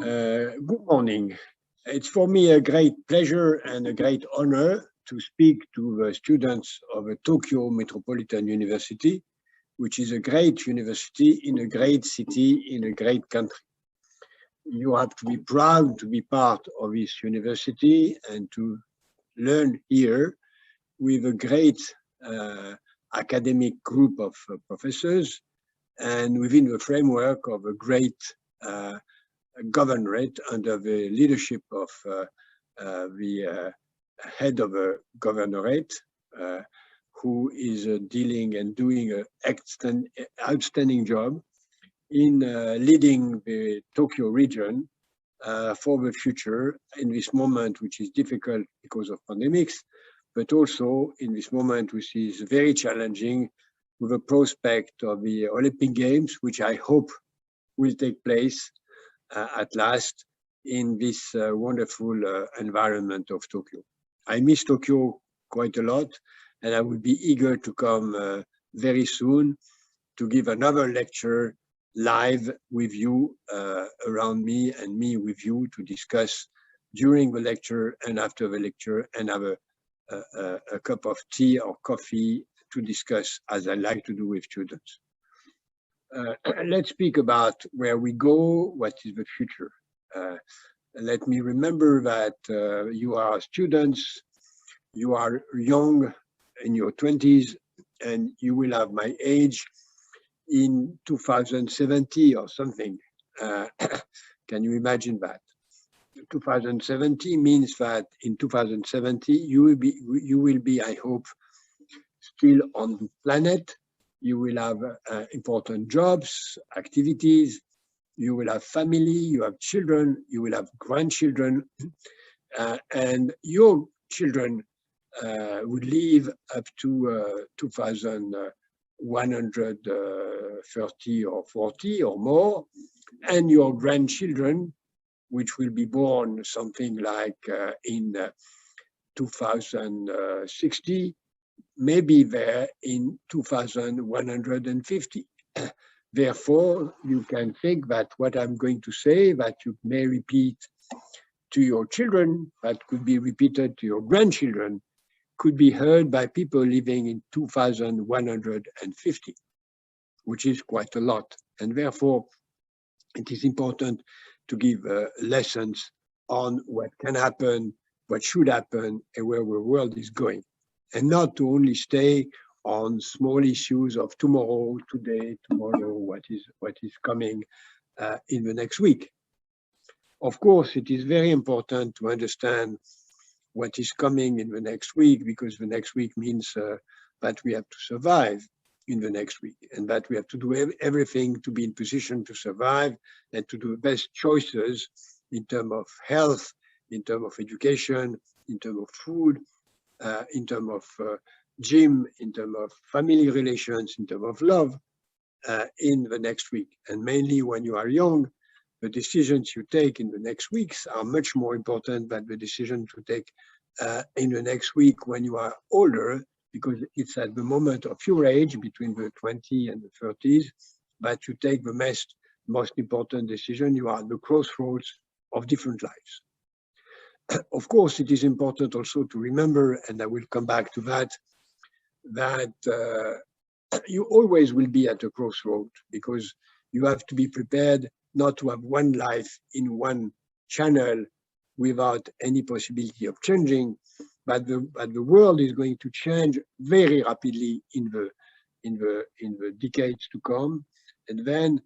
Good morning. It's for me a great pleasure and a great honor to speak to the students of the Tokyo Metropolitan University, which is a great university in a great city in a great country. You have to be proud to be part of this university and to learn here with a great academic group of professors and within the framework of a great governorate under the leadership of the head of a governorate who is dealing and doing an outstanding job in leading the Tokyo region for the future in this moment, which is difficult because of pandemics, but also in this moment, which is very challenging with the prospect of the Olympic Games, which I hope will take place at last in this wonderful environment of Tokyo. I miss Tokyo quite a lot, and I would be eager to come very soon to give another lecture live with you around me and me with you to discuss during the lecture and after the lecture and have a cup of tea or coffee to discuss as I like to do with students. Let's speak about where we go, what is the future. Let me remember that you are students, you are young in your 20s, and you will have my age in 2070 or something. Can you imagine that? 2070 means that in 2070 you will be, I hope, still on the planet. You will have important jobs, activities, you will have family, you have children, you will have grandchildren, and your children would live up to 2130 or 40 or more, and your grandchildren, which will be born something like in 2060, may be there in 2150. Therefore, you can think that what I'm going to say, that you may repeat to your children, that could be repeated to your grandchildren, could be heard by people living in 2150, which is quite a lot. And therefore, it is important to give lessons on what can happen, what should happen, and where the world is going. And not to only stay on small issues of tomorrow, today, tomorrow, what is coming in the next week. Of course, it is very important to understand what is coming in the next week, because the next week means that we have to survive in the next week, and that we have to do everything to be in position to survive and to do the best choices in terms of health, in terms of education, in terms of food, in terms of gym, in terms of family relations, in terms of love in the next week. And mainly when you are young, the decisions you take in the next weeks are much more important than the decision to take in the next week when you are older, because it's at the moment of your age, between the 20 and the 30s, that you take the most important decision. You are at the crossroads of different lives. Of course, it is important also to remember, and I will come back to that, that you always will be at a crossroad, because you have to be prepared not to have one life in one channel without any possibility of changing, but the world is going to change very rapidly in the decades to come. And then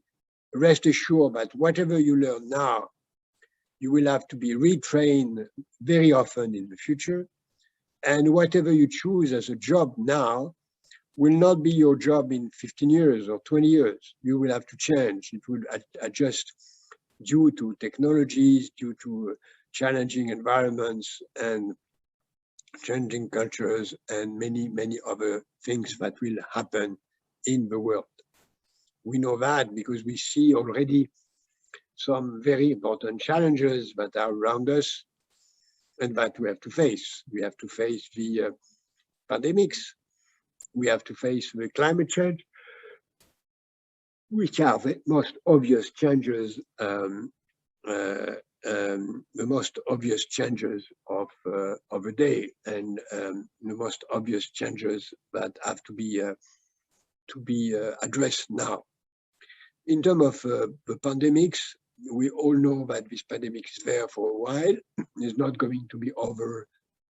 rest assured that whatever you learn now, you will have to be retrained very often in the future. And whatever you choose as a job now will not be your job in 15 years or 20 years. You will have to change. It will adjust due to technologies, due to challenging environments and changing cultures and many, many other things that will happen in the world. We know that because we see already some very important challenges that are around us and that we have to face. We have to face the pandemics. We have to face the climate change, which are the most obvious changes the most obvious changes of a day, and the most obvious changes that have to be addressed now. In terms of the pandemics, we all know that this pandemic is there for a while. It's not going to be over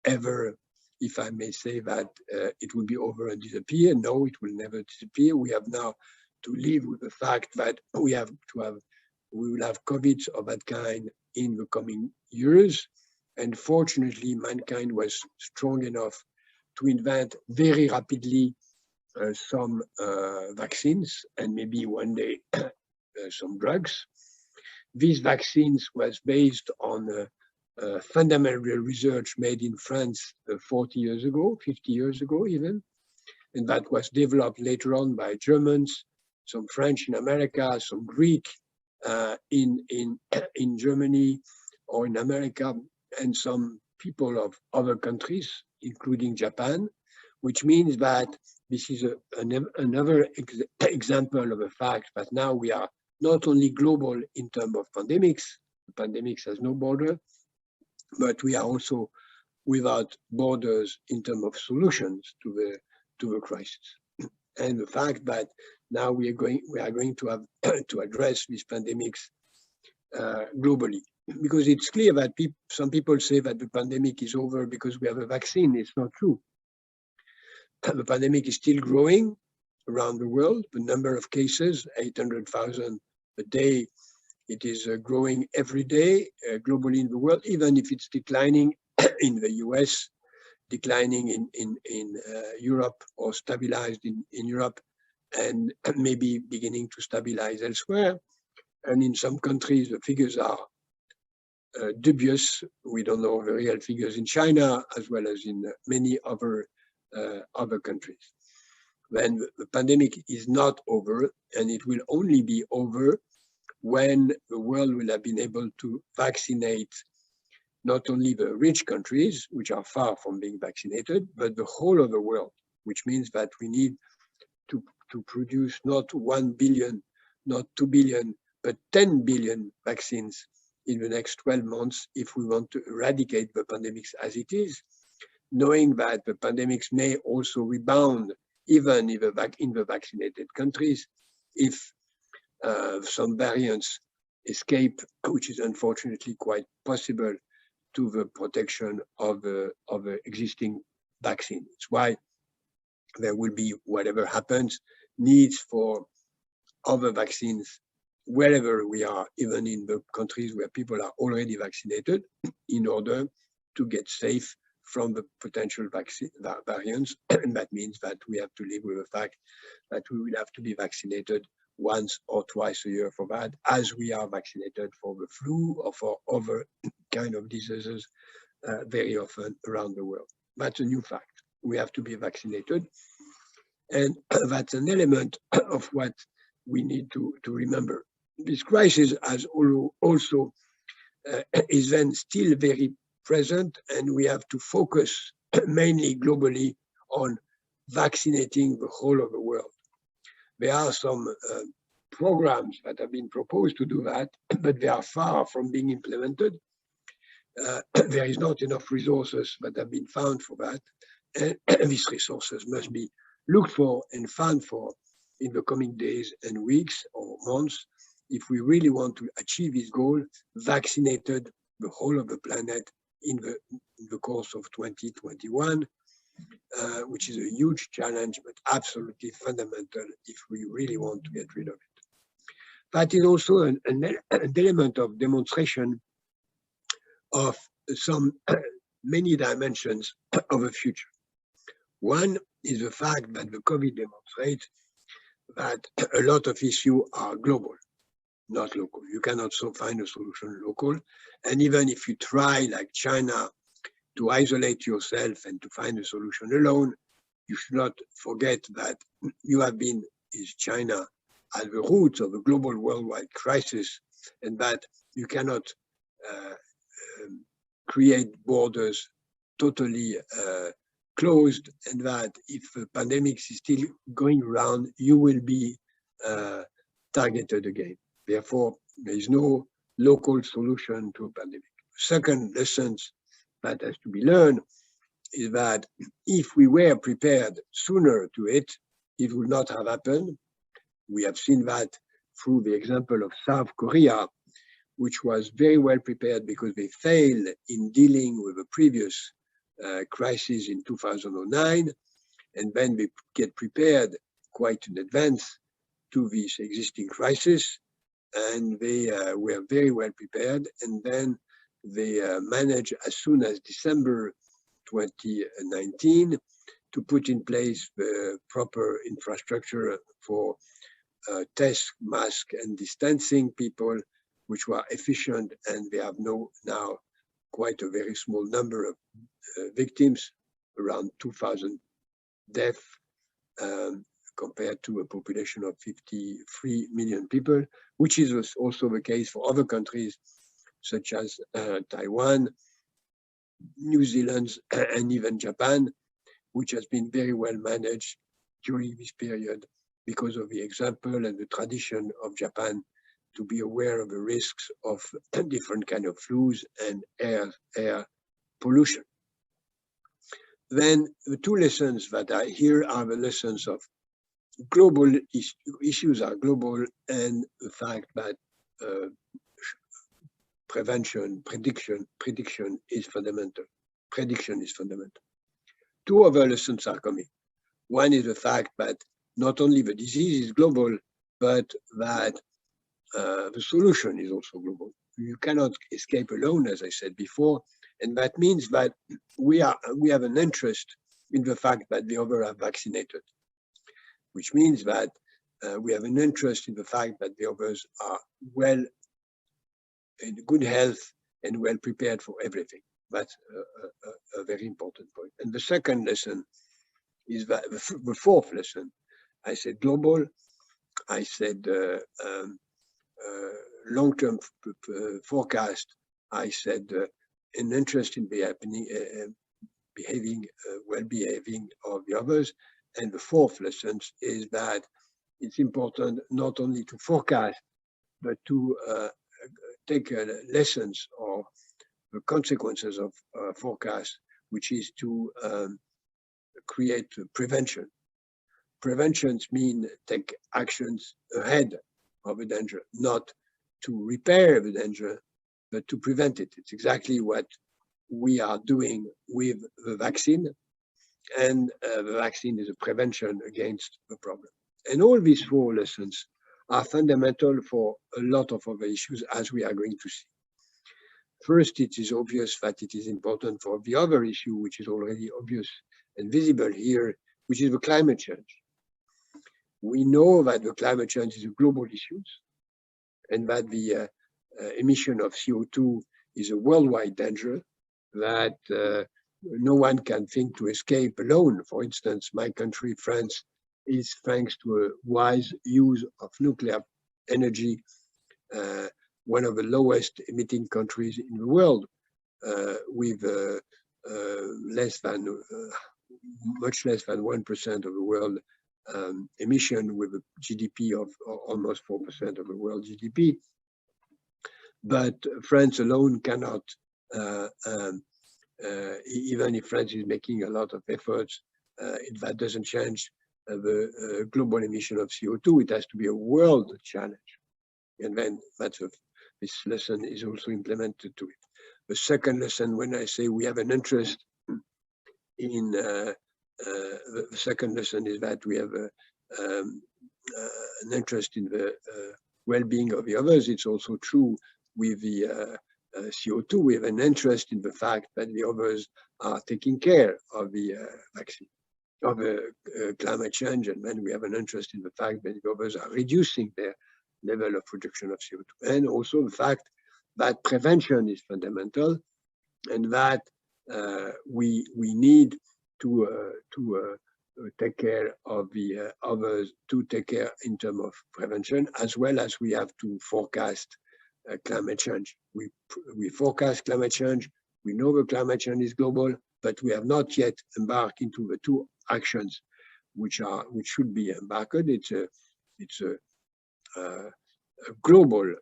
ever, if I may say that it will be over and disappear. No, it will never disappear. We have now to live with the fact that we will have COVID of that kind in the coming years. And fortunately, mankind was strong enough to invent very rapidly some vaccines, and maybe one day some drugs. These vaccines was based on fundamental research made in France 40 years ago, 50 years ago even, and that was developed later on by Germans, some French in America, some Greek in Germany or in America, and some people of other countries, including Japan, which means that this is another example of the fact that now we are not only global in terms of pandemics, pandemics has no border, but we are also without borders in terms of solutions to the crisis. And the fact that now we are going to have to address these pandemics globally, because it's clear that some people say that the pandemic is over because we have a vaccine. It's not true. The pandemic is still growing around the world. The number of cases, 800,000 a day, it is growing every day globally in the world, even if it's declining in the US, declining in Europe, or stabilized in Europe, and maybe beginning to stabilize elsewhere. And in some countries, the figures are dubious. We don't know the real figures in China, as well as in many other countries. When the pandemic is not over, and it will only be over when the world will have been able to vaccinate not only the rich countries, which are far from being vaccinated, but the whole of the world, which means that we need to produce not 1 billion, not 2 billion, but 10 billion vaccines in the next 12 months if we want to eradicate the pandemics as it is, knowing that the pandemics may also rebound even in the vaccinated countries if some variants escape, which is unfortunately quite possible, to the protection of the existing vaccine. It's why there will be, whatever happens, needs for other vaccines wherever we are, even in the countries where people are already vaccinated, in order to get safe from the potential vaccine variants. And that means that we have to live with the fact that we will have to be vaccinated once or twice a year for that, as we are vaccinated for the flu or for other kind of diseases very often around the world. That's a new fact. We have to be vaccinated. And that's an element of what we need to remember. This crisis has also is then still very present, and we have to focus mainly globally on vaccinating the whole of the world. There are some programs that have been proposed to do that, but they are far from being implemented. There is not enough resources that have been found for that, and these resources must be looked for and found for in the coming days and weeks or months if we really want to achieve this goal, vaccinated the whole of the planet in the course of 2021, which is a huge challenge, but absolutely fundamental if we really want to get rid of it. That is also an element of demonstration of some many dimensions of the future. One is the fact that the COVID demonstrates that a lot of issues are global, not local. You cannot find a solution local. And even if you try, like China, to isolate yourself and to find a solution alone, you should not forget that you have been, is China, at the roots of a global worldwide crisis, and that you cannot create borders totally closed, and that if the pandemic is still going around, you will be targeted again. Therefore, there is no local solution to a pandemic. Second lessons that has to be learned is that if we were prepared sooner to it, it would not have happened. We have seen that through the example of South Korea, which was very well prepared because they failed in dealing with a previous crisis in 2009, and then they get prepared quite in advance to this existing crisis, and they were very well prepared, and then they managed as soon as December 2019 to put in place the proper infrastructure for test, mask, and distancing people, which were efficient, and they have now quite a very small number of victims, around 2,000 deaths, compared to a population of 53 million people, which is also the case for other countries such as Taiwan, New Zealand, and even Japan, which has been very well managed during this period because of the example and the tradition of Japan to be aware of the risks of different kind of flus and air pollution. Then the two lessons that are here are the lessons of global issues are global, and the fact that prediction is fundamental. Prediction is fundamental. Two other lessons are coming. One is the fact that not only the disease is global, but that the solution is also global. You cannot escape alone, as I said before, and that means that we have an interest in the fact that the others are vaccinated, which means that we have an interest in the fact that the others are well, in good health and well prepared for everything. That's a very important point. And the second lesson is that the fourth lesson, I said global, I said long-term forecast, I said an interest in well-behaving of the others. And the fourth lesson is that it's important not only to forecast, but to take lessons or the consequences of forecast, which is to create prevention. Preventions mean take actions ahead of a danger, not to repair the danger, but to prevent it. It's exactly what we are doing with the vaccine, and the vaccine is a prevention against the problem. And all these four lessons are fundamental for a lot of other issues, as we are going to see. First, it is obvious that it is important for the other issue, which is already obvious and visible here, which is the climate change. We know that the climate change is a global issue, and that the emission of CO2 is a worldwide danger that no one can think to escape alone. For instance, my country, France, is, thanks to a wise use of nuclear energy, one of the lowest emitting countries in the world, with much less than 1% of the world emission, with a GDP of almost 4% of the world GDP. But France alone cannot, even if France is making a lot of efforts, that doesn't change the global emission of CO2. It has to be a world challenge. And then this lesson is also implemented to it. The second lesson, when I say we have an interest in, the second lesson is that we have an interest in the well-being of the others. It's also true with the CO2. We have an interest in the fact that the others are taking care of the vaccine, of climate change, and then we have an interest in the fact that the others are reducing their level of production of CO2, and also the fact that prevention is fundamental, and that we need to take care of the others, to take care in terms of prevention, as well as we have to forecast climate change. We forecast climate change. We know the climate change is global, but we have not yet embarked into the two actions which should be embarked. It's a global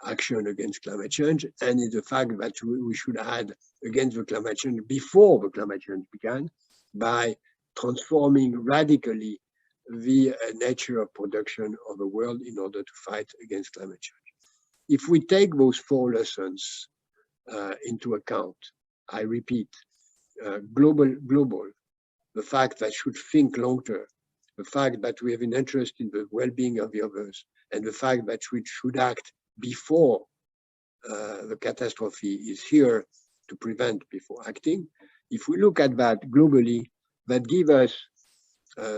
action against climate change, and it's the fact that we should add against the climate change before the climate change began by transforming radically the nature of production of the world in order to fight against climate change. If we take those four lessons into account, I repeat, global, the fact that should think long term, the fact that we have an interest in the well-being of the others, and the fact that we should act before the catastrophe is here to prevent before acting. If we look at that globally, that gives us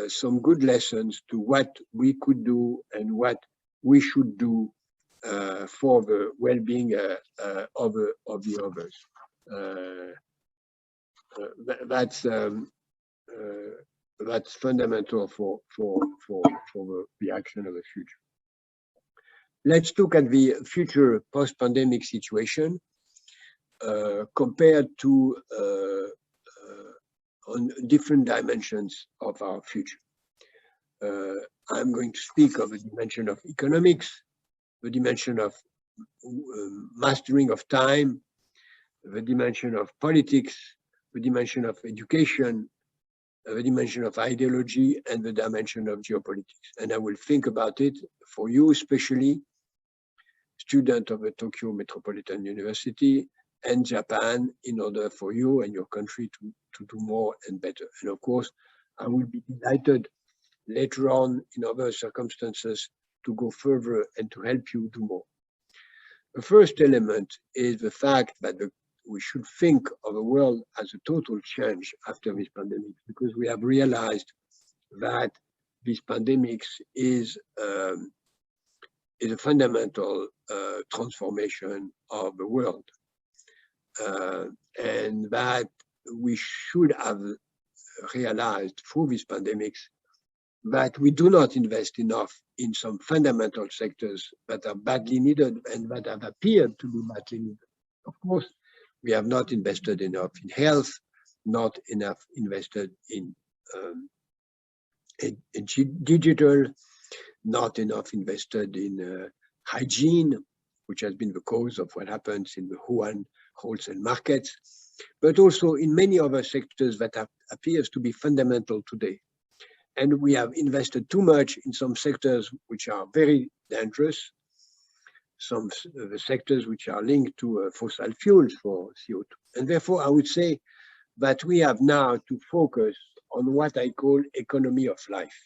some good lessons to what we could do and what we should do for the well-being of the others. That's fundamental for the action of the future. Let's look at the future post-pandemic situation compared to on different dimensions of our future. I'm going to speak of the dimension of economics, the dimension of mastering of time, the dimension of politics, the dimension of education, the dimension of ideology, and the dimension of geopolitics. And I will think about it for you, especially student of the Tokyo Metropolitan University and Japan, in order for you and your country to do more and better. And of course, I will be delighted later on in other circumstances to go further and to help you do more. The first element is the fact that we should think of the world as a total change after this pandemic, because we have realized that this pandemic is a fundamental transformation of the world, and that we should have realized through this pandemic that we do not invest enough in some fundamental sectors that are badly needed and that have appeared to be badly needed. Of course, we have not invested enough in health, not enough invested in digital, not enough invested in hygiene, which has been the cause of what happens in the Wuhan wholesale markets, but also in many other sectors that appears to be fundamental today. And we have invested too much in some sectors which are very dangerous, some of the sectors which are linked to fossil fuels for CO2. And therefore, I would say that we have now to focus on what I call economy of life,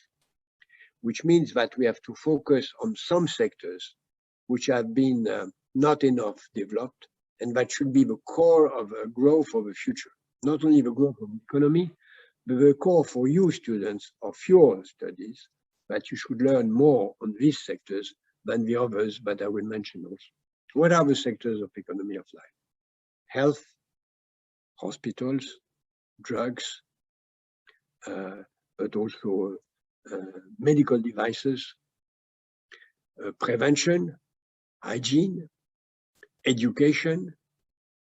which means that we have to focus on some sectors which have been not enough developed, and that should be the core of growth of the future. Not only the growth of the economy, but the core for you students of your studies, that you should learn more on these sectors than the others, but I will mention also. What are the sectors of economy of life? Health, hospitals, drugs, but also medical devices, prevention, hygiene, education,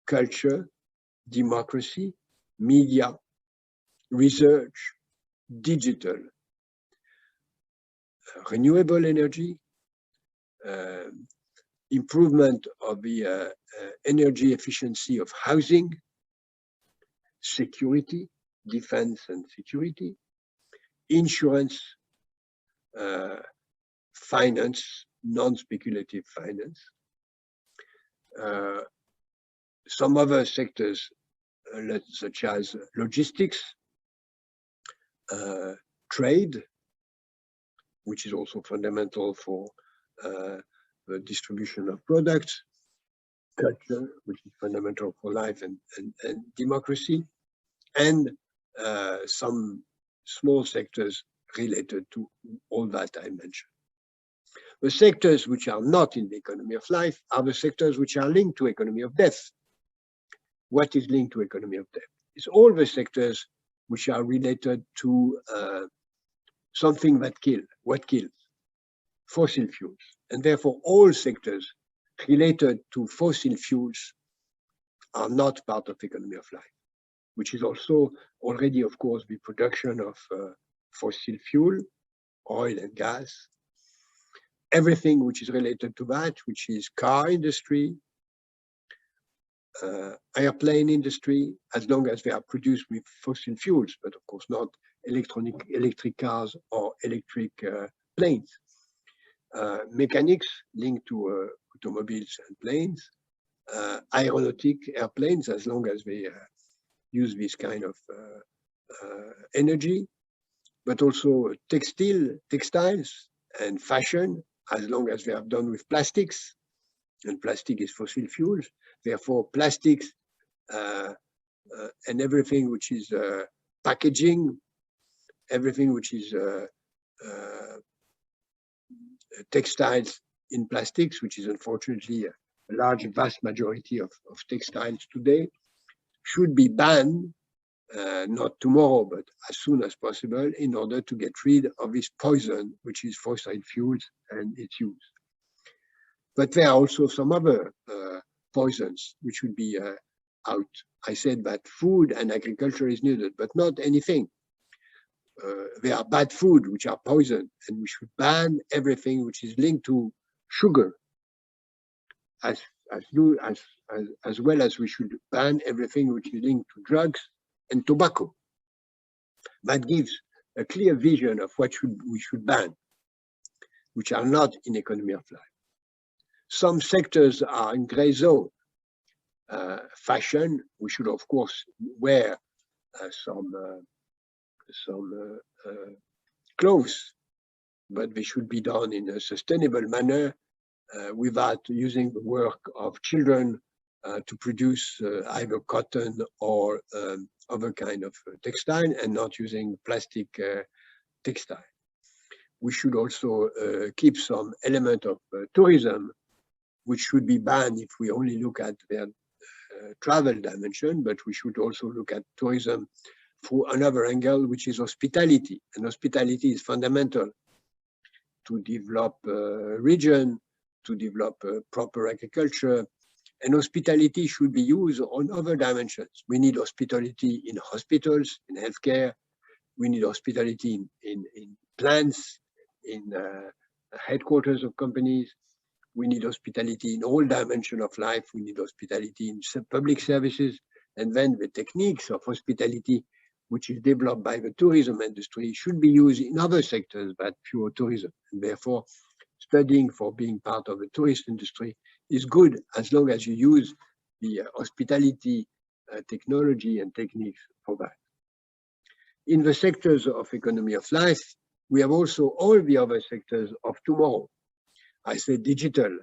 culture, democracy, media, research, digital, renewable energy, improvement of the energy efficiency of housing, security, defense and security, insurance, finance, non-speculative finance, some other sectors such as logistics, trade, which is also fundamental for the distribution of products, culture, which is fundamental for life and democracy, and some small sectors related to all that I mentioned. The sectors which are not in the economy of life are the sectors which are linked to economy of death. What is linked to economy of death? It's all the sectors which are related to something that kills. What kills? Fossil fuels. And therefore, all sectors related to fossil fuels are not part of economy of life, which is also already, of course, the production of fossil fuel, oil and gas, everything which is related to that, which is car industry, airplane industry, as long as they are produced with fossil fuels, but of course not electric cars or electric planes. Mechanics linked to automobiles and planes, aeronautic airplanes, as long as they use this kind of energy, but also textiles and fashion, as long as they are done with plastics, and plastic is fossil fuels. Therefore, plastics and everything which is packaging, everything which is textiles in plastics, which is unfortunately a large, vast majority of textiles today, should be banned, not tomorrow, but as soon as possible, in order to get rid of this poison, which is fossil fuels and its use. But there are also some other poisons which should be out. I said that food and agriculture is needed, but not anything. There are bad food which are poison, and we should ban everything which is linked to sugar, as well as we should ban everything which is linked to drugs and tobacco. That gives a clear vision of what we should ban, which are not in economy of life. Some sectors are in gray zone. Fashion, we should of course wear some clothes, but they should be done in a sustainable manner without using the work of children to produce either cotton or other kind of textile, and not using plastic textile. We should also keep some element of tourism, which should be banned if we only look at their travel dimension, but we should also look at tourism through another angle, which is hospitality. And hospitality is fundamental to develop a region, to develop proper agriculture. And hospitality should be used on other dimensions. We need hospitality in hospitals, in healthcare. We need hospitality in plants, in headquarters of companies. We need hospitality in all dimensions of life. We need hospitality in public services. And then the techniques of hospitality, which is developed by the tourism industry, should be used in other sectors but pure tourism. And therefore, studying for being part of the tourist industry is good as long as you use the hospitality technology and techniques for that. In the sectors of economy of life, we have also all the other sectors of tomorrow. I say digital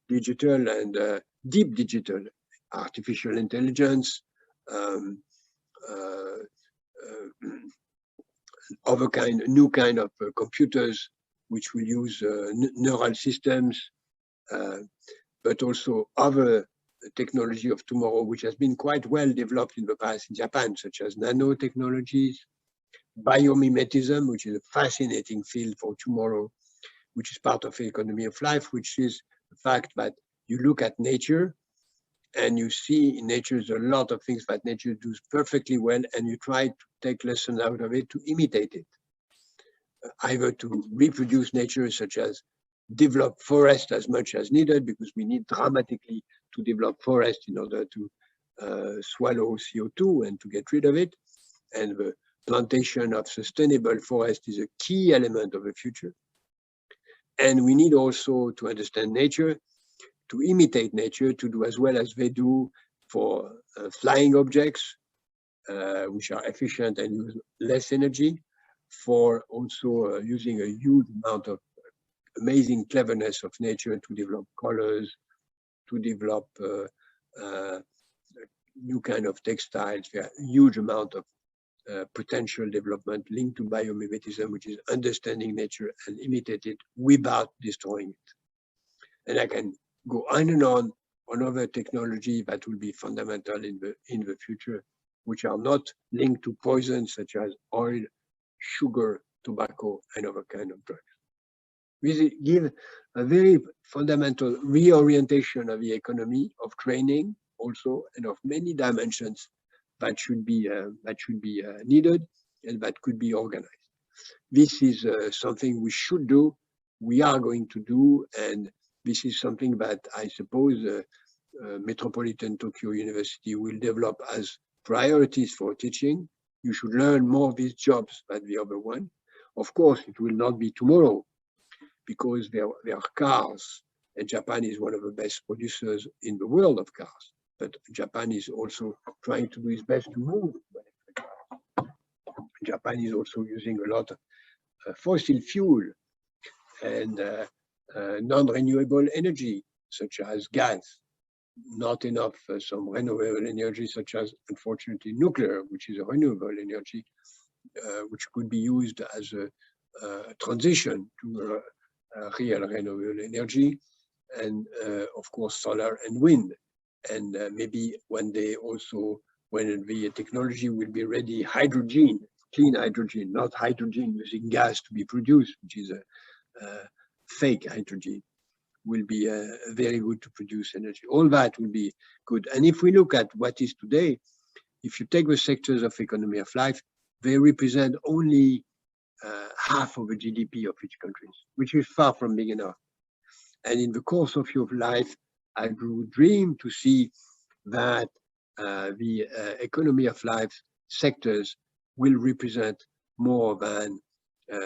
and deep digital, artificial intelligence, new kind of computers which will use neural systems, but also other technology of tomorrow, which has been quite well developed in the past in Japan, such as nanotechnologies, biomimetism, which is a fascinating field for tomorrow, which is part of the economy of life, which is the fact that you look at nature and you see in nature a lot of things that nature does perfectly well, and you try to take lessons out of it to imitate it, either to reproduce nature, such as develop forest as much as needed, because we need dramatically to develop forest in order to swallow CO2 and to get rid of it. And the plantation of sustainable forest is a key element of the future. And we need also to understand nature, to imitate nature, to do as well as they do for flying objects, which are efficient and use less energy, for also using a huge amount of amazing cleverness of nature to develop colors, to develop new kind of textiles. There are huge amount of potential development linked to biomimetism, which is understanding nature and imitate it without destroying it. And I can go on and on other technology that will be fundamental in the future, which are not linked to poisons such as oil, sugar, tobacco, and other kind of drugs. We give a very fundamental reorientation of the economy, of training also, and of many dimensions that should be needed and that could be organized. This is something we should do we are going to do, and this is something that I suppose Metropolitan Tokyo University will develop as priorities for teaching. You should learn more of these jobs than the other one. Of course, it will not be tomorrow because there are cars, and Japan is one of the best producers in the world of cars. But Japan is also trying to do its best to move. Japan is also using a lot of fossil fuel and non-renewable energy, such as gas. Not enough some renewable energy, such as, unfortunately, nuclear, which is a renewable energy, which could be used as a transition to real renewable energy, and of course solar and wind. And maybe one day also, when the technology will be ready, hydrogen, clean hydrogen, not hydrogen using gas to be produced, which is a fake hydrogen, will be very good to produce energy. All that will be good. And if we look at what is today, if you take the sectors of economy of life, they represent only half of the GDP of each country, which is far from big enough. And in the course of your life, I would dream to see that the economy of life sectors will represent more than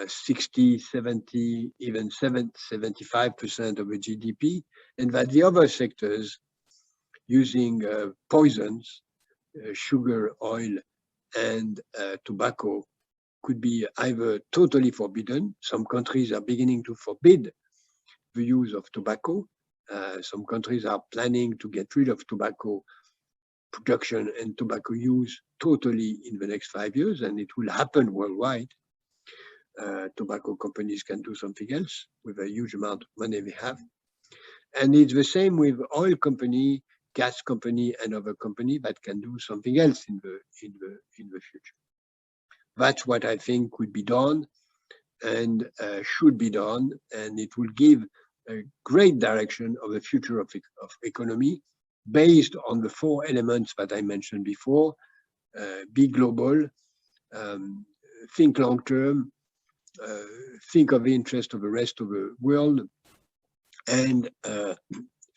60, 70, even 75% of the GDP, and that the other sectors using poisons, sugar, oil, and tobacco could be either totally forbidden. Some countries are beginning to forbid the use of tobacco. Some countries are planning to get rid of tobacco production and tobacco use totally in the next 5 years, and it will happen worldwide. Tobacco companies can do something else with a huge amount of money they have. And it's the same with oil company, gas company, and other company that can do something else in the future. That's what I think could be done and should be done, and it will give a great direction of the future of economy based on the 4 elements that I mentioned before. Be global, think long term, think of the interest of the rest of the world, and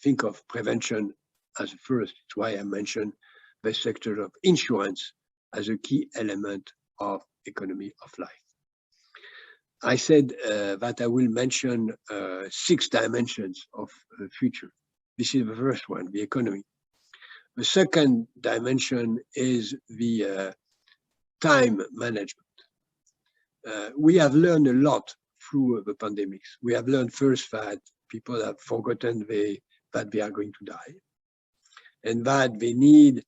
think of prevention as first. It's why I mentioned the sector of insurance as a key element of economy of life. I said that I will mention 6 dimensions of the future. This is the first one, the economy. The second dimension is the time management. We have learned a lot through the pandemics. We have learned first that people have forgotten that they are going to die, and that they need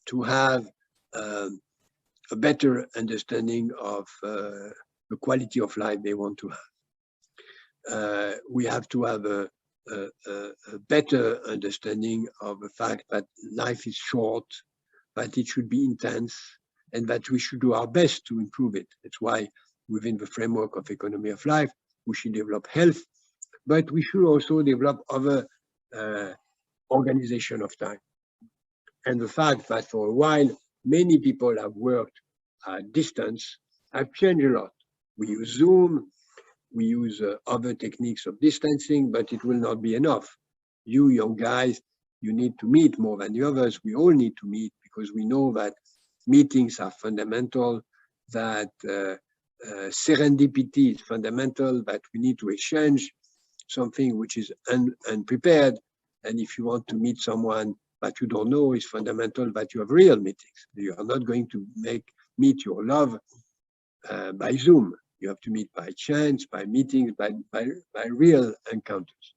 to have a better understanding of the quality of life they want to have. We have to have a better understanding of the fact that life is short, that it should be intense, and that we should do our best to improve it. That's why within the framework of economy of life, we should develop health, but we should also develop other organization of time. And the fact that for a while, many people have worked at distance have changed a lot. We use Zoom, we use other techniques of distancing, but it will not be enough. You young guys, you need to meet more than the others. We all need to meet because we know that meetings are fundamental, that serendipity is fundamental, that we need to exchange something which is unprepared. And if you want to meet someone that you don't know, it's fundamental that you have real meetings. You are not going to meet your love by Zoom. You have to meet by chance, by meetings, by real encounters.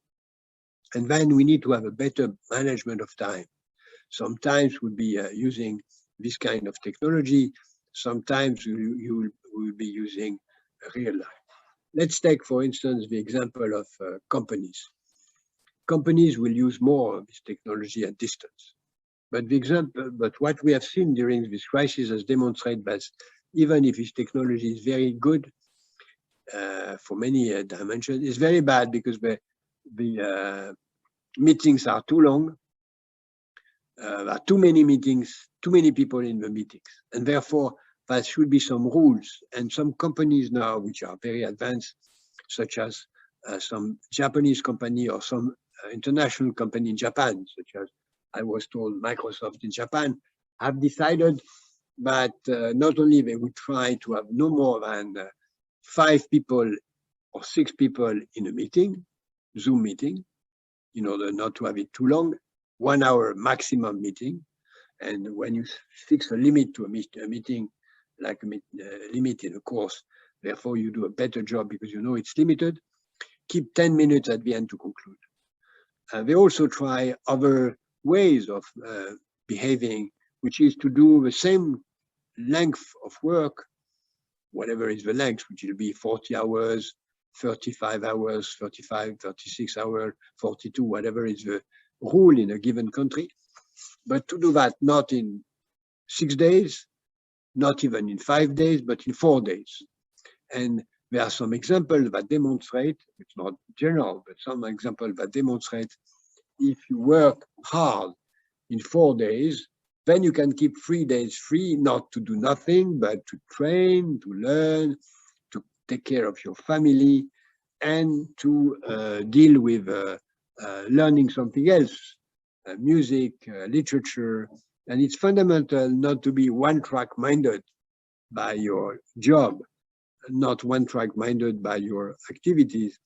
And then we need to have a better management of time. Sometimes we'll be using this kind of technology. Sometimes you will be using real life. Let's take, for instance, the example of companies. Companies will use more of this technology at distance. But what we have seen during this crisis has demonstrated that even if this technology is very good for many dimensions, it's very bad because the meetings are too long. There are too many meetings, too many people in the meetings, and therefore there should be some rules. And some companies now, which are very advanced, such as some Japanese company or some international company in Japan, such as I was told Microsoft in Japan, have decided that not only they would try to have no more than 5 people or 6 people in a meeting, Zoom meeting, in order not to have it too long, 1 hour maximum meeting. And when you fix a limit to a meeting, like a limit in a course, therefore you do a better job because you know it's limited. Keep 10 minutes at the end to conclude. They also try other ways of behaving, which is to do the same length of work, whatever is the length, which will be 40 hours, 35 hours, 35, 36 hours, 42, whatever is the rule in a given country. But to do that not in 6 days, not even in 5 days, but in 4 days. And there are some examples that demonstrate, it's not general, but some examples that demonstrate if you work hard in 4 days, then you can keep 3 days free, not to do nothing, but to train, to learn, to take care of your family, and to deal with learning something else, music, literature. And it's fundamental not to be one-track minded by your job, not one-track minded by your activities,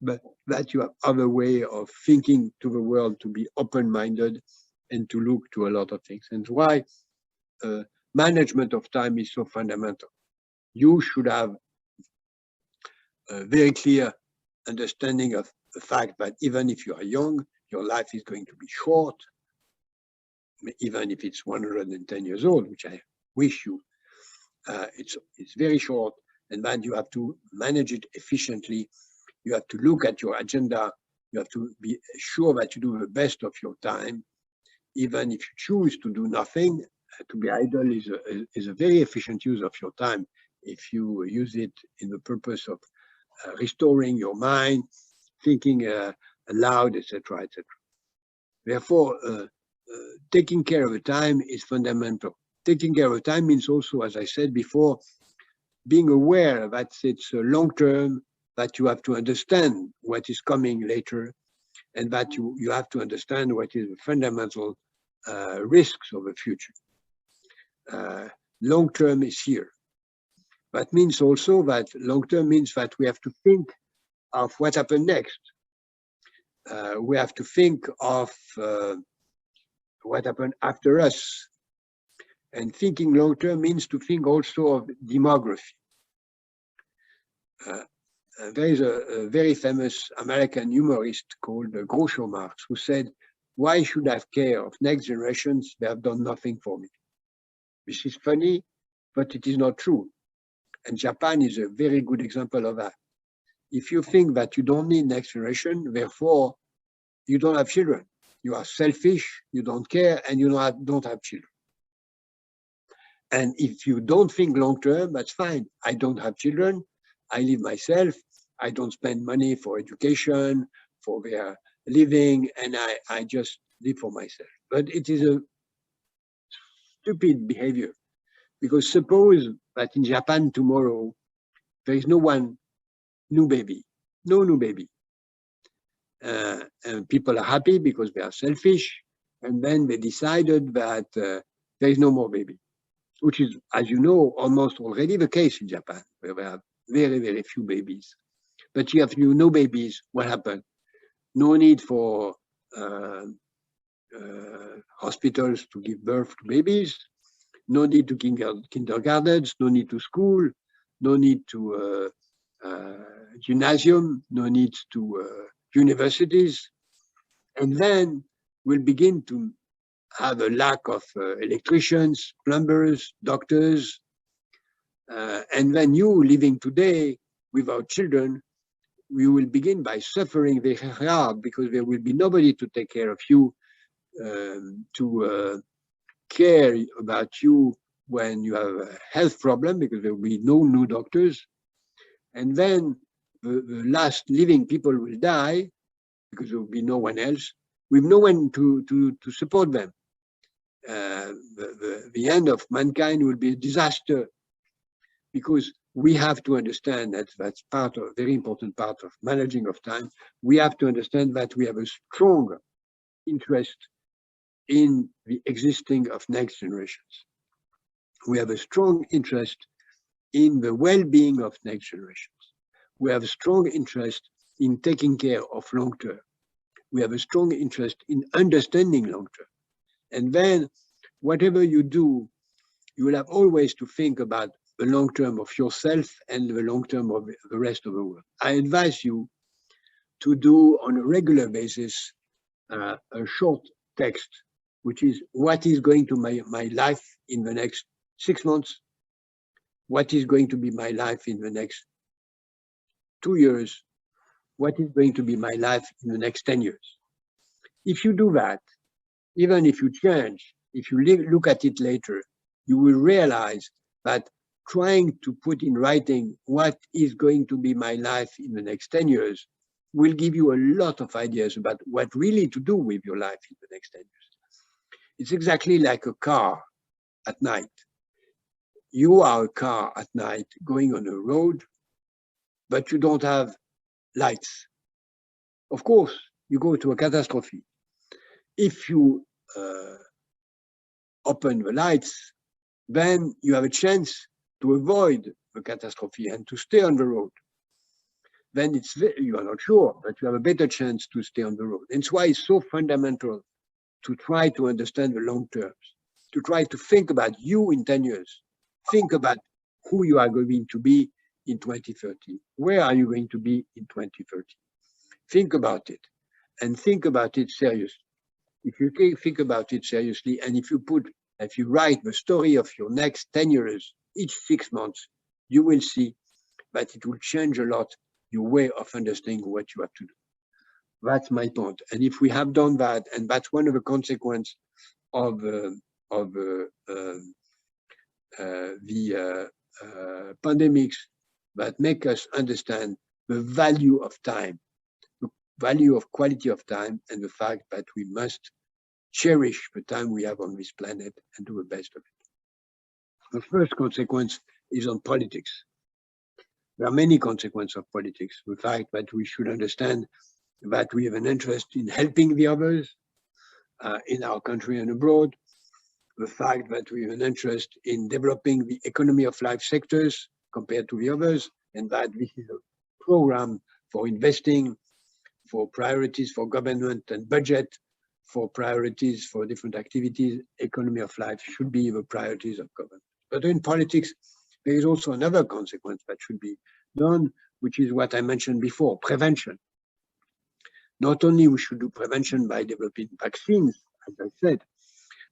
but that you have other way of thinking to the world, to be open-minded and to look to a lot of things. And why management of time is so fundamental. You should have a very clear understanding of the fact that even if you are young, your life is going to be short, even if it's 110 years old, which I wish you, it's very short, and then you have to manage it efficiently. You have to look at your agenda. You have to be sure that you do the best of your time. Even if you choose to do nothing, to be idle is a very efficient use of your time if you use it in the purpose of restoring your mind, thinking aloud, etc., etc. Therefore, taking care of the time is fundamental. Taking care of the time means also, as I said before, being aware that it's long term, that you have to understand what is coming later, and that you have to understand what is the fundamental risks of the future. Long term is here. That means also that long term means that we have to think of what happened next. We have to think of what happened after us. And thinking long term means to think also of demography. There is a very famous American humorist called Groucho Marx who said, "Why should I care of next generations? They have done nothing for me." This is funny, but it is not true. And Japan is a very good example of that. If you think that you don't need next generation, therefore you don't have children. You are selfish, you don't care, and you don't have children. And if you don't think long term, that's fine. I don't have children. I live myself. I don't spend money for education, for their living, and I just live for myself. But it is a stupid behavior, because suppose that in Japan tomorrow, there is no new baby. And people are happy because they are selfish, and then they decided that there is no more baby, which is, as you know, almost already the case in Japan, where we have very, very few babies. But you have no babies, what happened? No need for hospitals to give birth to babies, no need to kindergartens, no need to school, no need to gymnasium, no need to universities. And then we'll begin to have a lack of electricians, plumbers, doctors. And then you living today without children, we will begin by suffering very hard, because there will be nobody to take care of you, to care about you when you have a health problem, because there will be no new doctors. And then the last living people will die, because there will be no one else, with no one to support them. The end of mankind will be a disaster, because we have to understand that that's part of, very important part of managing of time. We have to understand that we have a strong interest in the existing of next generations. We have a strong interest in the well-being of next generations. We have a strong interest in taking care of long term. We have a strong interest in understanding long term. And then whatever you do, you will have always to think about the long term of yourself and the long term of the rest of the world. I advise you to do on a regular basis a short text, which is what is going to be my life in the next 6 months, what is going to be my life in the next 2 years, what is going to be my life in the next 10 years. If you do that, even if you change, if you look at it later, you will realize that trying to put in writing what is going to be my life in the next 10 years will give you a lot of ideas about what really to do with your life in the next 10 years. It's exactly like a car at night. You are a car at night going on a road, but you don't have lights. Of course, you go to a catastrophe. If you open the lights, then you have a chance to avoid the catastrophe and to stay on the road. Then you are not sure, but you have a better chance to stay on the road. And it's why it's so fundamental to try to understand the long terms, to try to think about you in 10 years. Think about who you are going to be in 2030. Where are you going to be in 2030? Think about it, and think about it seriously. If you think about it seriously, and if you write the story of your next 10 years, each 6 months, you will see that it will change a lot your way of understanding what you have to do. That's my point. And if we have done that, and that's one of the consequences of the pandemics that make us understand the value of time, the value of quality of time, and the fact that we must cherish the time we have on this planet and do the best of it. The first consequence is on politics. There are many consequences of politics. The fact that we should understand that we have an interest in helping the others in our country and abroad. The fact that we have an interest in developing the economy of life sectors compared to the others, and that this is a program for investing, for priorities for government and budget, for priorities for different activities. Economy of life should be the priorities of government. But in politics, there is also another consequence that should be done, which is what I mentioned before, prevention. Not only we should do prevention by developing vaccines, as I said,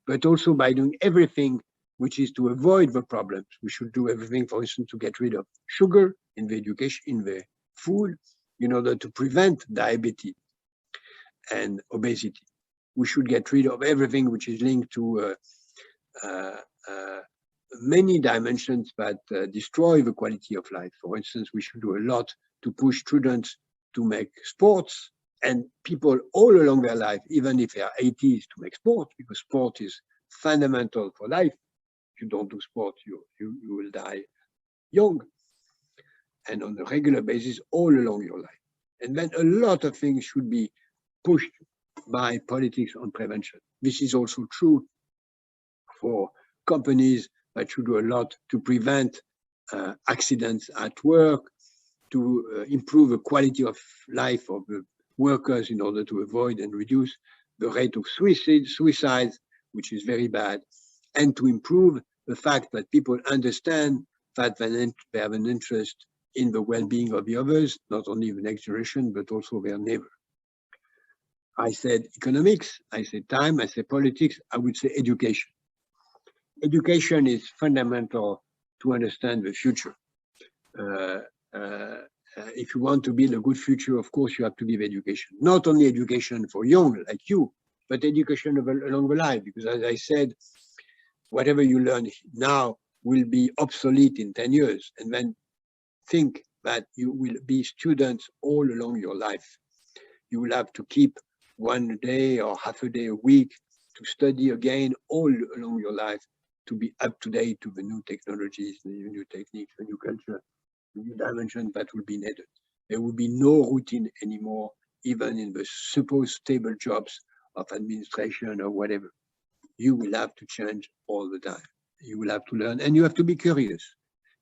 but also by doing everything which is to avoid the problems. We should do everything, for instance, to get rid of sugar in the education, in the food, in order to prevent diabetes and obesity. We should get rid of everything which is linked to many dimensions that destroy the quality of life. For instance, we should do a lot to push students to make sports, and people all along their life, even if they are 80s, to make sport, because sport is fundamental for life. If you don't do sport, you will die young and on a regular basis all along your life. And then a lot of things should be pushed by politics on prevention. This is also true for companies that should do a lot to prevent accidents at work, to improve the quality of life of the workers in order to avoid and reduce the rate of suicides, which is very bad, and to improve the fact that people understand that they have an interest in the well-being of the others, not only the next generation, but also their neighbor. I said economics, I said time, I said politics, I would say education. Education is fundamental to understand the future. If you want to build a good future, of course, you have to give education. Not only education for young like you, but education along the life. Because as I said, whatever you learn now will be obsolete in 10 years. And then think that you will be students all along your life. You will have to keep one day or half a day a week to study again all along your life, to be up to date to the new technologies, the new techniques, the new culture. new dimension that will be needed. There will be no routine anymore, even in the supposed stable jobs of administration or whatever. You will have to change all the time. You will have to learn, and you have to be curious.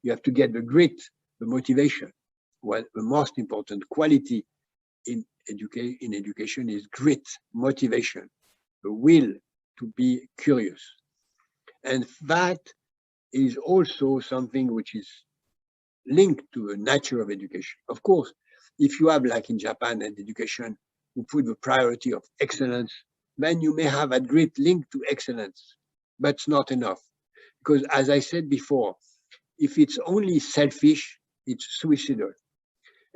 You have to get the grit, the motivation. Well, the most important quality in education is grit, motivation, the will to be curious. And that is also something which is linked to the nature of education. Of course, if you have, like in Japan, an education who put the priority of excellence, then you may have a great link to excellence, but it's not enough. Because as I said before, if it's only selfish, it's suicidal.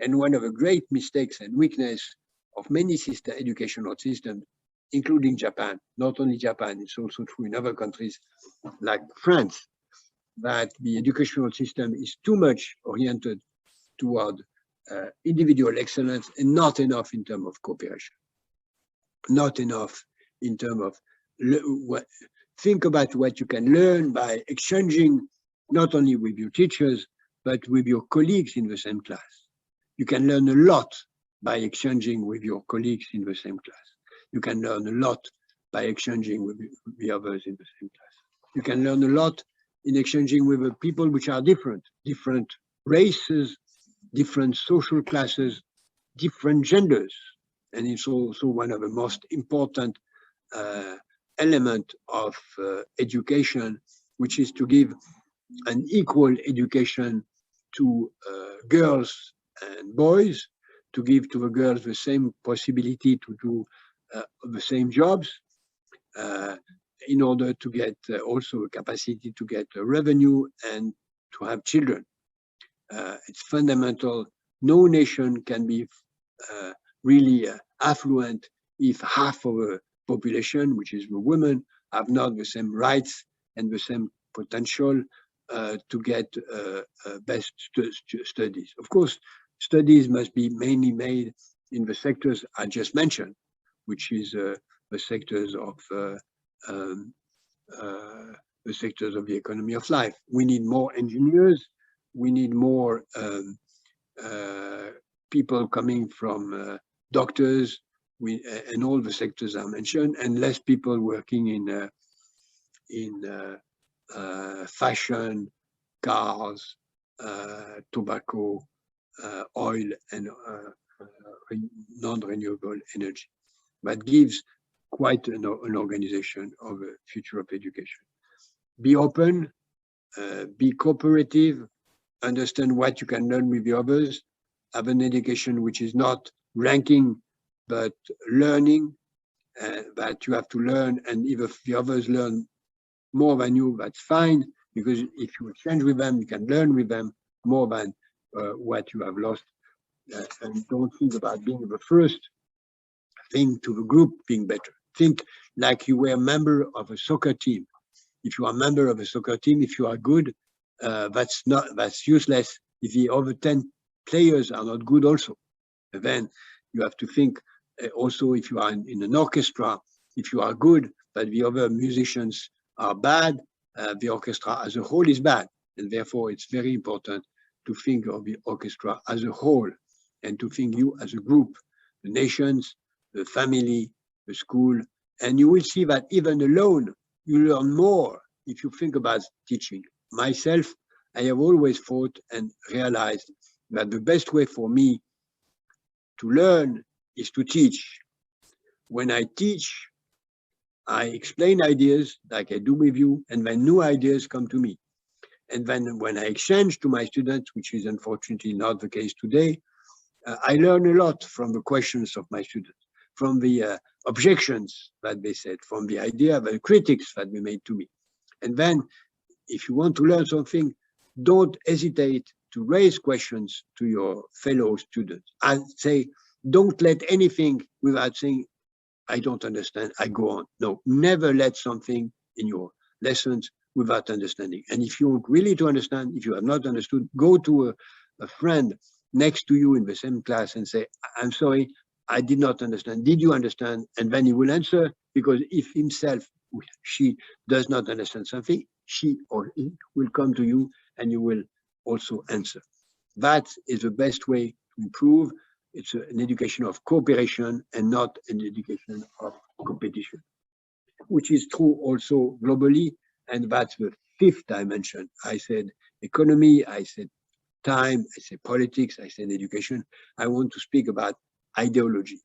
And one of the great mistakes and weakness of many educational systems, including Japan, not only Japan, it's also true in other countries like France, that the educational system is too much oriented toward individual excellence and not enough in terms of cooperation. Not enough in terms of think about what you can learn by exchanging not only with your teachers, but with your colleagues in the same class. You can learn a lot by exchanging with your colleagues in the same class. You can learn a lot by exchanging with the others in the same class. You can learn a lot in exchanging with the people which are different races, different social classes, different genders. And it's also one of the most important element of education, which is to give an equal education to girls and boys, to give to the girls the same possibility to do the same jobs, in order to get also a capacity to get revenue and to have children. It's fundamental. No nation can be really affluent if half of the population, which is the women, have not the same rights and the same potential to get best studies. Of course, studies must be mainly made in the sectors I just mentioned, which is the sectors of the economy of life. We need more engineers. We need more people coming from doctors, and all the sectors I mentioned, and less people working in fashion, cars, tobacco, oil, and non-renewable energy. That gives quite an organization of the future of education. Be open, be cooperative, understand what you can learn with the others, have an education which is not ranking, but learning, that you have to learn, and if the others learn more than you, that's fine, because if you exchange with them, you can learn with them more than what you have lost. And don't think about being the first thing to the group being better. Think like you were a member of a soccer team. If you are a member of a soccer team, if you are good, that's useless if the other 10 players are not good also. And then you have to think also, if you are in an orchestra, if you are good, but the other musicians are bad, the orchestra as a whole is bad. And therefore, it's very important to think of the orchestra as a whole and to think you as a group, the nations, the family, the school. And you will see that even alone, you learn more if you think about teaching. Myself, I have always thought and realized that the best way for me to learn is to teach. When I teach, I explain ideas like I do with you, and then new ideas come to me. And then when I exchange to my students, which is unfortunately not the case today, I learn a lot from the questions of my students, from the objections that they said, from the idea, the critics that they made to me. And then if you want to learn something, don't hesitate to raise questions to your fellow students. I say, don't let anything without saying, I don't understand, I go on. No, never let something in your lessons without understanding. And if you want really to understand, if you have not understood, go to a friend next to you in the same class and say, I'm sorry, I did not understand. Did you understand? And then he will answer, because if himself, she does not understand something, she or he will come to you and you will also answer. That is the best way to improve. It's an education of cooperation and not an education of competition, which is true also globally. And that's the fifth dimension. I said economy, I said time, I said politics, I said education. I want to speak about ideology.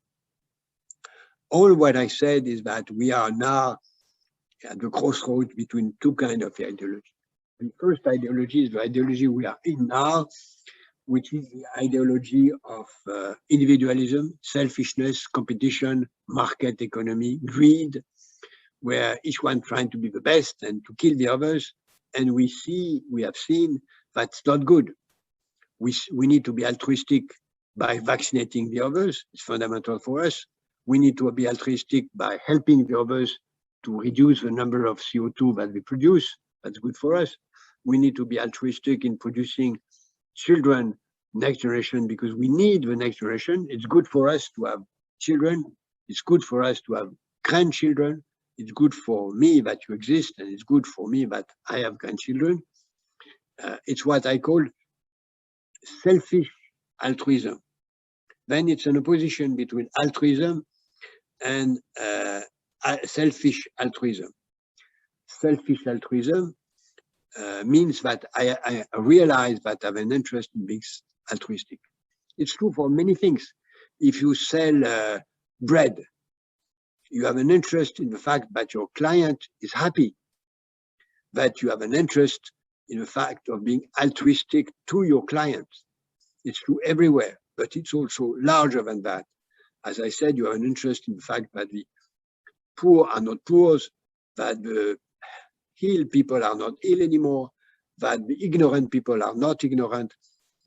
All what I said is that we are now at the crossroads between two kinds of ideology. The first ideology is the ideology we are in now, which is the ideology of individualism, selfishness, competition, market economy, greed, where each one trying to be the best and to kill the others. And we have seen that's not good. We need to be altruistic by vaccinating the others. It's fundamental for us. We need to be altruistic by helping the others to reduce the number of CO2 that we produce. That's good for us. We need to be altruistic in producing children, next generation, because we need the next generation. It's good for us to have children. It's good for us to have grandchildren. It's good for me that you exist, and it's good for me that I have grandchildren. It's what I call selfish altruism. Then it's an opposition between altruism and selfish altruism. Selfish altruism means that I realize that I have an interest in being altruistic. It's true for many things. If you sell bread, you have an interest in the fact that your client is happy, that you have an interest in the fact of being altruistic to your clients. It's true everywhere, but it's also larger than that. As I said, you have an interest in the fact that the poor are not poor, that the ill people are not ill anymore, that the ignorant people are not ignorant.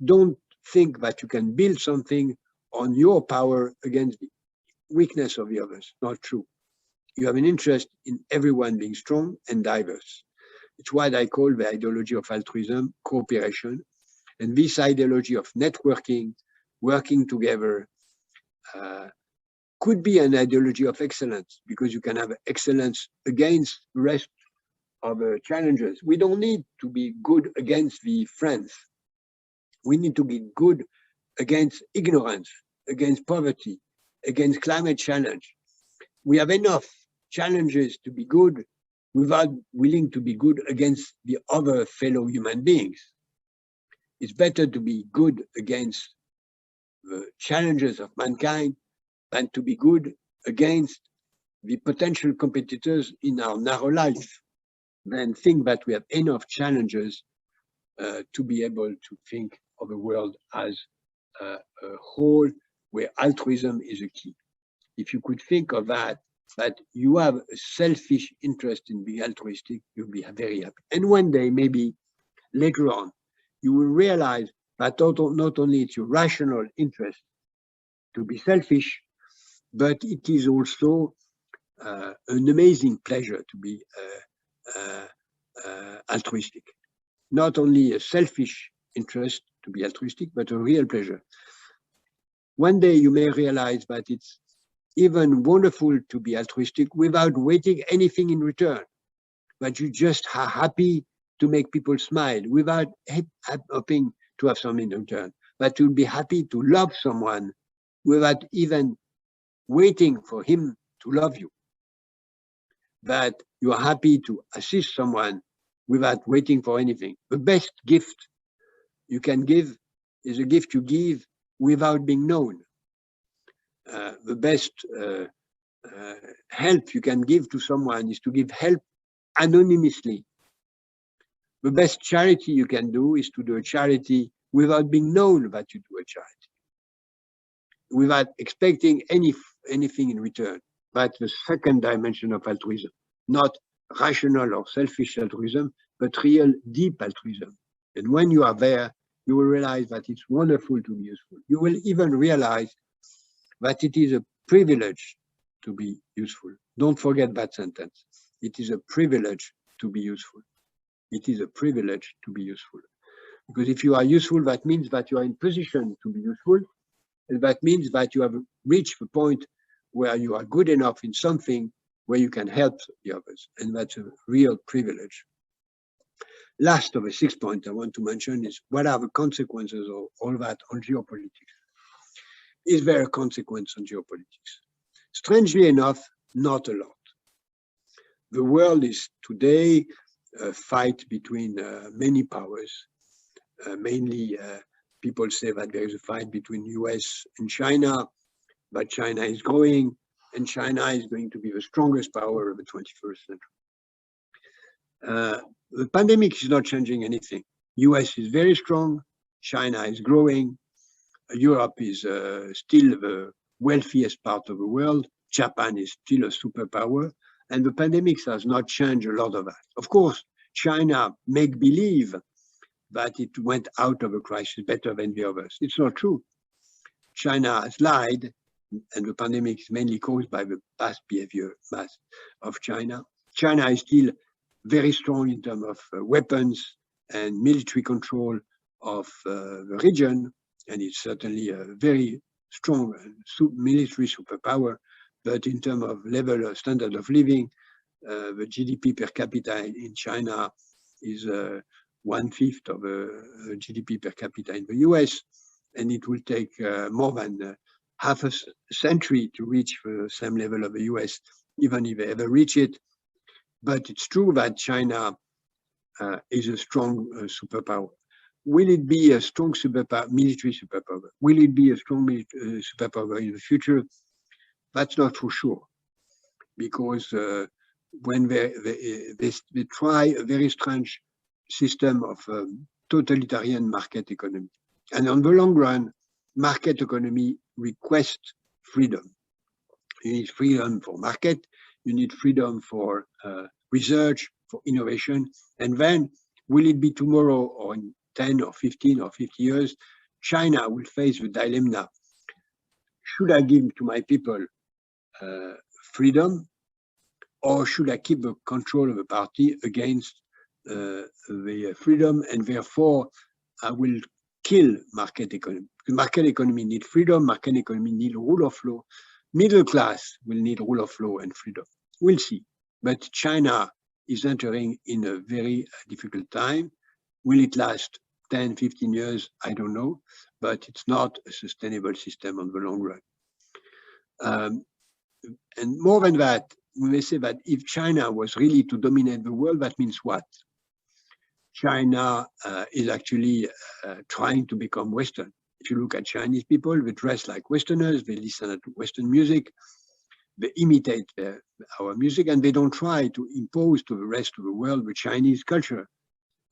Don't think that you can build something on your power against the weakness of the others. Not true. You have an interest in everyone being strong and diverse. It's what I call the ideology of altruism, cooperation. And this ideology of networking, working together, could be an ideology of excellence, because you can have excellence against the rest of the challenges. We don't need to be good against the friends. We need to be good against ignorance, against poverty, against climate challenge. We have enough challenges to be good without willing to be good against the other fellow human beings. It's better to be good against the challenges of mankind than to be good against the potential competitors in our narrow life, than think that we have enough challenges to be able to think of the world as a whole where altruism is a key. If you could think of that you have a selfish interest in being altruistic, you'll be very happy. And one day, maybe later on, you will realize that not only it's your rational interest to be selfish, but it is also an amazing pleasure to be altruistic. Not only a selfish interest to be altruistic, but a real pleasure. One day you may realize that it's even wonderful to be altruistic without waiting anything in return, but you just are happy to make people smile without hoping to have something in return, but you'll be happy to love someone without even waiting for him to love you. That you are happy to assist someone without waiting for anything. The best gift you can give is a gift you give without being known. The best help you can give to someone is to give help anonymously. The best charity you can do is to do a charity without being known that you do a charity, without expecting anything in return. That's the second dimension of altruism, not rational or selfish altruism, but real deep altruism. And when you are there, you will realize that it's wonderful to be useful. You will even realize that it is a privilege to be useful. Don't forget that sentence. It is a privilege to be useful. It is a privilege to be useful. Because if you are useful, that means that you are in position to be useful. And that means that you have reached the point where you are good enough in something where you can help the others. And that's a real privilege. Last of the 6 points I want to mention is what are the consequences of all that on geopolitics? Is there a consequence on geopolitics? Strangely enough, not a lot. The world is today a fight between many powers. Mainly, people say that there is a fight between US and China, but China is growing, and China is going to be the strongest power of the 21st century. The pandemic is not changing anything. US is very strong, China is growing, Europe is still the wealthiest part of the world, Japan is still a superpower, and the pandemic has not changed a lot of that. Of course, China make believe that it went out of a crisis better than the others. It's not true. China has lied, and the pandemic is mainly caused by the past behavior of China. China is still very strong in terms of weapons and military control of the region, and it's certainly a very strong military superpower. But in terms of level of standard of living, the GDP per capita in China is 1/5 of the GDP per capita in the US, and it will take more than half a century to reach the same level of the US, even if they ever reach it. But it's true that China is a strong superpower. Will it be a strong military superpower? Will it be a strong superpower in the future? That's not for sure, because when they try a very strange system of totalitarian market economy. And on the long run, market economy requests freedom. You need freedom for market, you need freedom for research, for innovation. And then, will it be tomorrow or in 10 or 15 or 50 years, China will face the dilemma. Should I give to my people freedom, or should I keep the control of the party against the freedom, and therefore I will kill market economy? Market economy need freedom, market economy need rule of law. Middle class will need rule of law and freedom. We'll see. But China is entering in a very difficult time. Will it last 10, 15 years? I don't know, but it's not a sustainable system on the long run. And more than that, we may say that if China was really to dominate the world, that means what? China is actually trying to become Western. If you look at Chinese people, they dress like Westerners, they listen to Western music, they imitate our music, and they don't try to impose to the rest of the world the Chinese culture.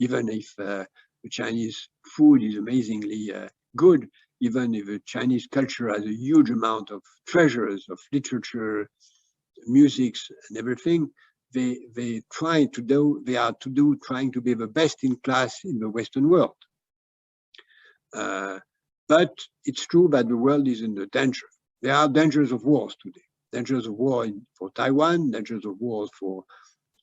Even if the Chinese food is amazingly good, even if the Chinese culture has a huge amount of treasures of literature, music, and everything, they are trying to be the best in class in the Western world. But it's true that the world is in the danger. There are dangers of wars today. Dangers of war for Taiwan, dangers of wars for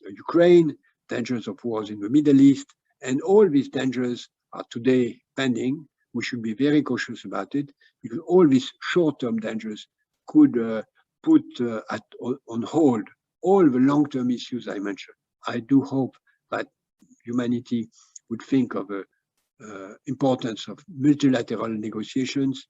Ukraine, dangers of wars in the Middle East, and all these dangers are today pending. We should be very cautious about it, because all these short-term dangers could put on hold all the long-term issues I mentioned. I do hope that humanity would think of the importance of multilateral negotiations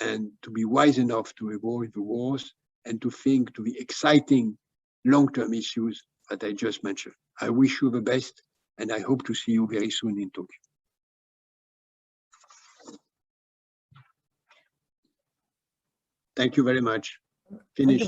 and to be wise enough to avoid the wars and to think to the exciting long-term issues that I just mentioned. I wish you the best, and I hope to see you very soon in Tokyo. Thank you very much. Finished.